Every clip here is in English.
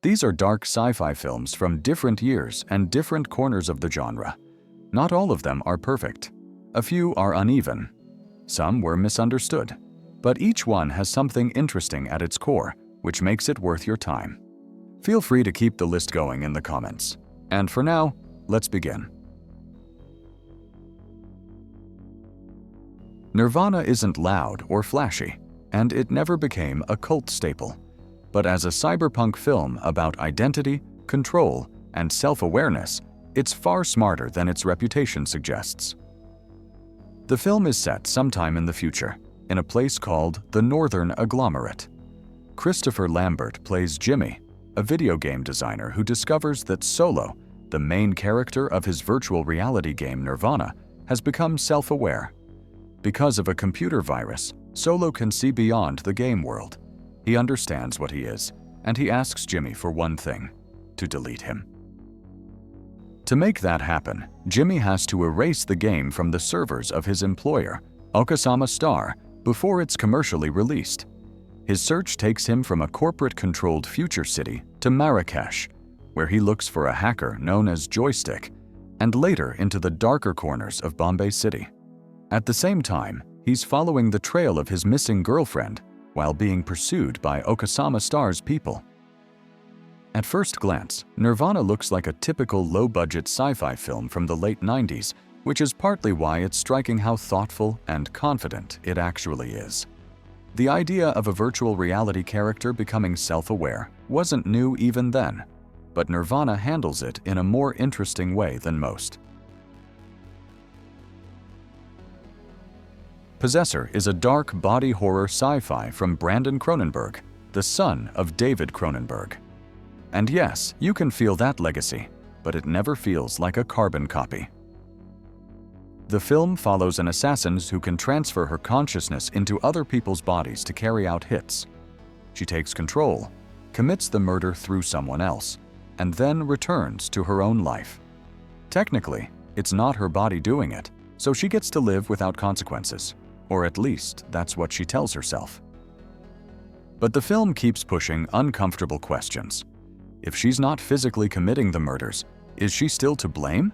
These are dark sci-fi films from different years and different corners of the genre. Not all of them are perfect. A few are uneven. Some were misunderstood. But each one has something interesting at its core, which makes it worth your time. Feel free to keep the list going in the comments. And for now, let's begin. Nirvana isn't loud or flashy, and it never became a cult staple. But as a cyberpunk film about identity, control, and self-awareness, it's far smarter than its reputation suggests. The film is set sometime in the future, in a place called the Northern Agglomerate. Christopher Lambert plays Jimmy, a video game designer who discovers that Solo, the main character of his virtual reality game Nirvana, has become self-aware. Because of a computer virus, Solo can see beyond the game world. He understands what he is, and he asks Jimmy for one thing: to delete him. To make that happen, Jimmy has to erase the game from the servers of his employer, Okasama Star, before it's commercially released. His search takes him from a corporate-controlled future city to Marrakesh, where he looks for a hacker known as Joystick, and later into the darker corners of Bombay City. At the same time, he's following the trail of his missing girlfriend while being pursued by Okasama Star's people. At first glance, Nirvana looks like a typical low-budget sci-fi film from the late 90s, which is partly why it's striking how thoughtful and confident it actually is. The idea of a virtual reality character becoming self-aware wasn't new even then, but Nirvana handles it in a more interesting way than most. Possessor is a dark body horror sci-fi from Brandon Cronenberg, the son of David Cronenberg. And yes, you can feel that legacy, but it never feels like a carbon copy. The film follows an assassin who can transfer her consciousness into other people's bodies to carry out hits. She takes control, commits the murder through someone else, and then returns to her own life. Technically, it's not her body doing it, so she gets to live without consequences. Or at least, that's what she tells herself. But the film keeps pushing uncomfortable questions. If she's not physically committing the murders, is she still to blame?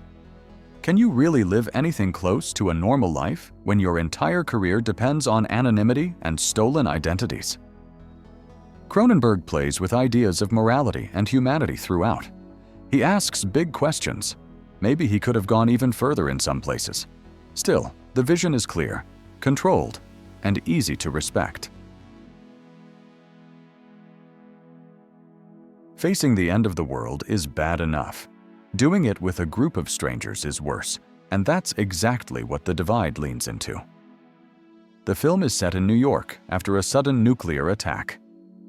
Can you really live anything close to a normal life when your entire career depends on anonymity and stolen identities? Cronenberg plays with ideas of morality and humanity throughout. He asks big questions. Maybe he could have gone even further in some places. Still, the vision is clear, controlled, and easy to respect. Facing the end of the world is bad enough. Doing it with a group of strangers is worse, and that's exactly what The Divide leans into. The film is set in New York after a sudden nuclear attack.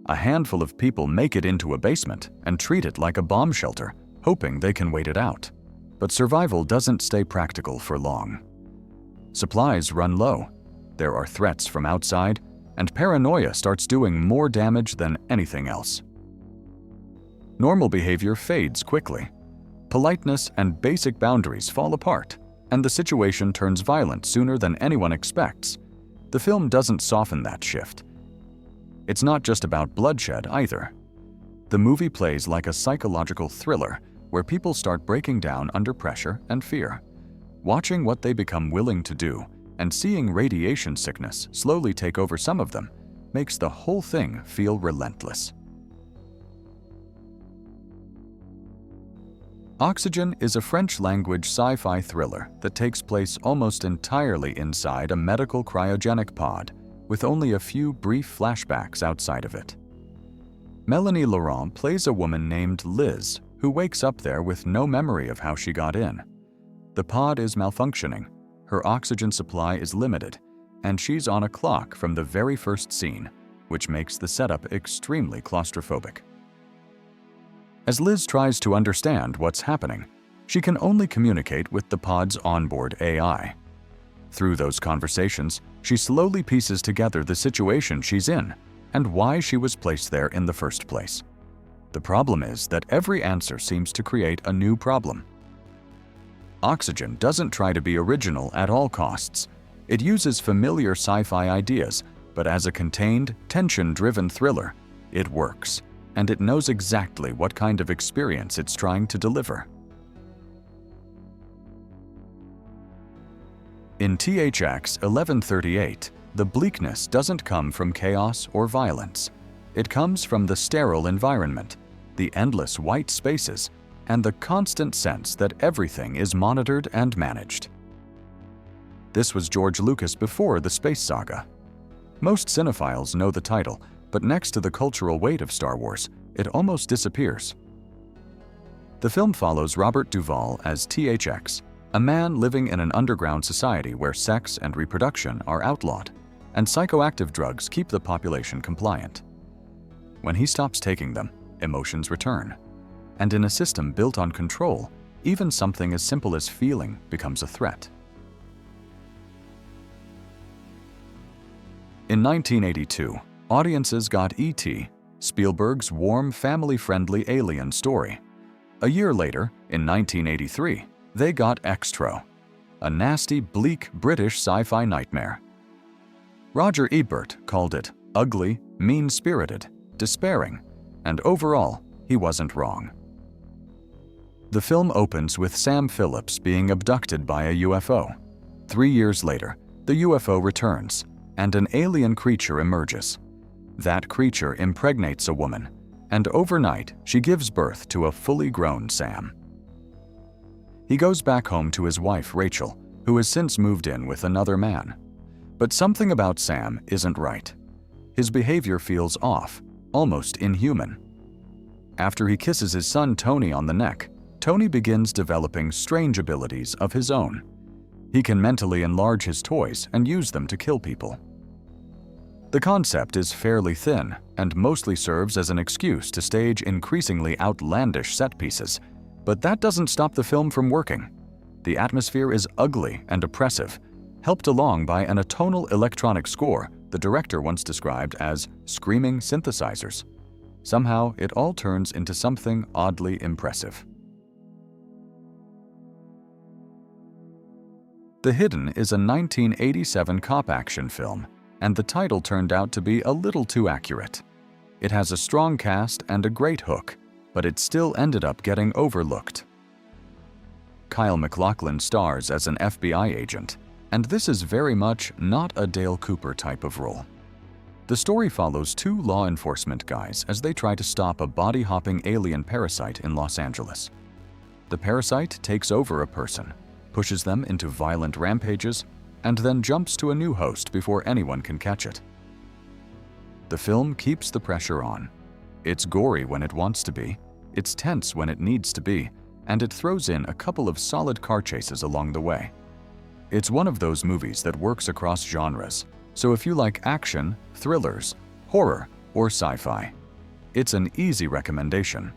A handful of people make it into a basement and treat it like a bomb shelter, hoping they can wait it out. But survival doesn't stay practical for long. Supplies run low. There are threats from outside, and paranoia starts doing more damage than anything else. Normal behavior fades quickly. Politeness and basic boundaries fall apart, and the situation turns violent sooner than anyone expects. The film doesn't soften that shift. It's not just about bloodshed either. The movie plays like a psychological thriller where people start breaking down under pressure and fear. Watching what they become willing to do and seeing radiation sickness slowly take over some of them makes the whole thing feel relentless. Oxygen is a French-language sci-fi thriller that takes place almost entirely inside a medical cryogenic pod, with only a few brief flashbacks outside of it. Melanie Laurent plays a woman named Liz, who wakes up there with no memory of how she got in. The pod is malfunctioning, her oxygen supply is limited, and she's on a clock from the very first scene, which makes the setup extremely claustrophobic. As Liz tries to understand what's happening, she can only communicate with the pod's onboard AI. Through those conversations, she slowly pieces together the situation she's in and why she was placed there in the first place. The problem is that every answer seems to create a new problem. Oxygen doesn't try to be original at all costs. It uses familiar sci-fi ideas, but as a contained, tension-driven thriller, it works. and it knows exactly what kind of experience it's trying to deliver. In THX 1138, the bleakness doesn't come from chaos or violence. It comes from the sterile environment, the endless white spaces, and the constant sense that everything is monitored and managed. This was George Lucas before the space saga. Most cinephiles know the title, but next to the cultural weight of Star Wars, it almost disappears. The film follows Robert Duvall as THX, a man living in an underground society where sex and reproduction are outlawed, and psychoactive drugs keep the population compliant. When he stops taking them, emotions return. And in a system built on control, even something as simple as feeling becomes a threat. In 1982, audiences got E.T., Spielberg's warm, family-friendly alien story. A year later, in 1983, they got Xtro, a nasty, bleak British sci-fi nightmare. Roger Ebert called it ugly, mean-spirited, despairing, and overall, he wasn't wrong. The film opens with Sam Phillips being abducted by a UFO. 3 years later, the UFO returns, and an alien creature emerges. That creature impregnates a woman, and overnight, she gives birth to a fully grown Sam. He goes back home to his wife, Rachel, who has since moved in with another man. But something about Sam isn't right. His behavior feels off, almost inhuman. After he kisses his son Tony on the neck, Tony begins developing strange abilities of his own. He can mentally enlarge his toys and use them to kill people. The concept is fairly thin and mostly serves as an excuse to stage increasingly outlandish set pieces, but that doesn't stop the film from working. The atmosphere is ugly and oppressive, helped along by an atonal electronic score the director once described as screaming synthesizers. Somehow, it all turns into something oddly impressive. The Hidden is a 1987 cop action film, and the title turned out to be a little too accurate. It has a strong cast and a great hook, but it still ended up getting overlooked. Kyle MacLachlan stars as an FBI agent, and this is very much not a Dale Cooper type of role. The story follows two law enforcement guys as they try to stop a body-hopping alien parasite in Los Angeles. The parasite takes over a person, pushes them into violent rampages, and then jumps to a new host before anyone can catch it. The film keeps the pressure on. It's gory when it wants to be, it's tense when it needs to be, and it throws in a couple of solid car chases along the way. It's one of those movies that works across genres, so if you like action, thrillers, horror, or sci-fi, it's an easy recommendation.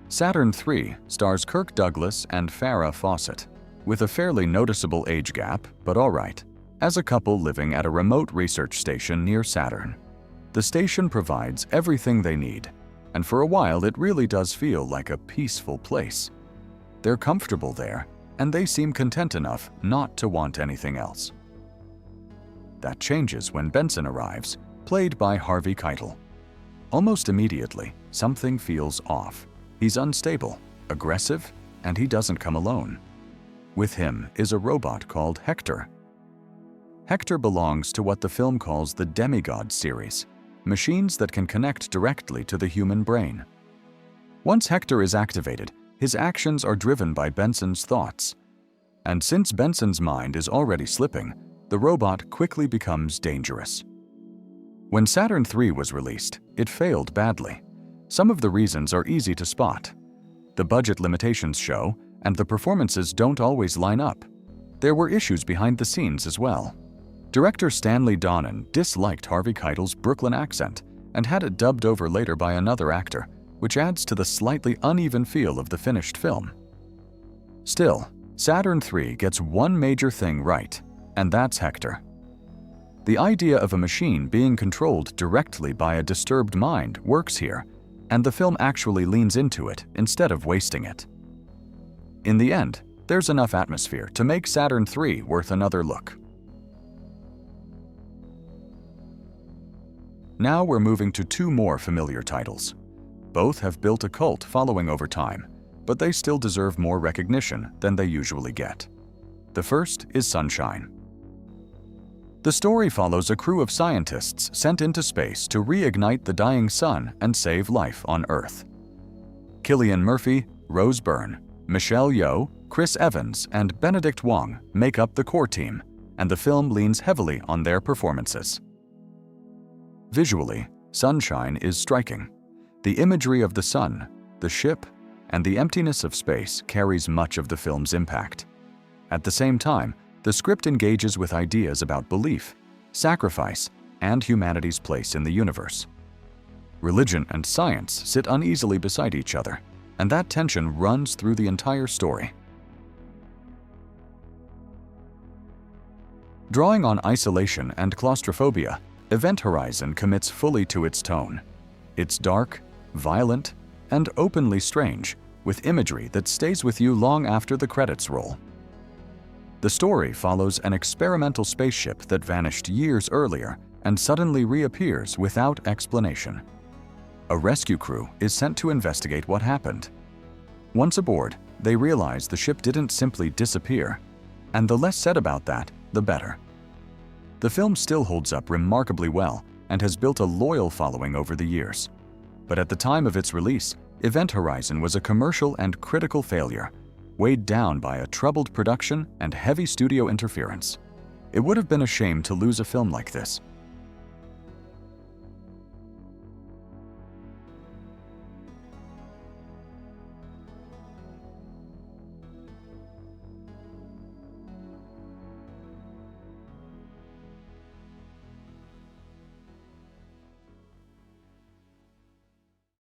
Saturn III stars Kirk Douglas and Farrah Fawcett, with a fairly noticeable age gap, but alright, as a couple living at a remote research station near Saturn. The station provides everything they need, and for a while it really does feel like a peaceful place. They're comfortable there, and they seem content enough not to want anything else. That changes when Benson arrives, played by Harvey Keitel. Almost immediately, something feels off. He's unstable, aggressive, and he doesn't come alone. With him is a robot called Hector. Hector belongs to what the film calls the demigod series, machines that can connect directly to the human brain. Once Hector is activated, his actions are driven by Benson's thoughts. And since Benson's mind is already slipping, the robot quickly becomes dangerous. When Saturn III was released, it failed badly. Some of the reasons are easy to spot. The budget limitations show, and the performances don't always line up. There were issues behind the scenes as well. Director Stanley Donen disliked Harvey Keitel's Brooklyn accent and had it dubbed over later by another actor, which adds to the slightly uneven feel of the finished film. Still, Saturn III gets one major thing right, and that's Hector. The idea of a machine being controlled directly by a disturbed mind works here, and the film actually leans into it instead of wasting it. In the end, there's enough atmosphere to make Saturn III worth another look. Now we're moving to two more familiar titles. Both have built a cult following over time, but they still deserve more recognition than they usually get. The first is Sunshine. The story follows a crew of scientists sent into space to reignite the dying sun and save life on Earth. Cillian Murphy, Rose Byrne, Michelle Yeoh, Chris Evans, and Benedict Wong make up the core team, and the film leans heavily on their performances. Visually, Sunshine is striking. The imagery of the sun, the ship, and the emptiness of space carries much of the film's impact. At the same time, the script engages with ideas about belief, sacrifice, and humanity's place in the universe. Religion and science sit uneasily beside each other, and that tension runs through the entire story. Drawing on isolation and claustrophobia, Event Horizon commits fully to its tone. It's dark, violent, and openly strange, with imagery that stays with you long after the credits roll. The story follows an experimental spaceship that vanished years earlier and suddenly reappears without explanation. A rescue crew is sent to investigate what happened. Once aboard, they realize the ship didn't simply disappear, and the less said about that, the better. The film still holds up remarkably well and has built a loyal following over the years. But at the time of its release, Event Horizon was a commercial and critical failure, weighed down by a troubled production and heavy studio interference. It would have been a shame to lose a film like this,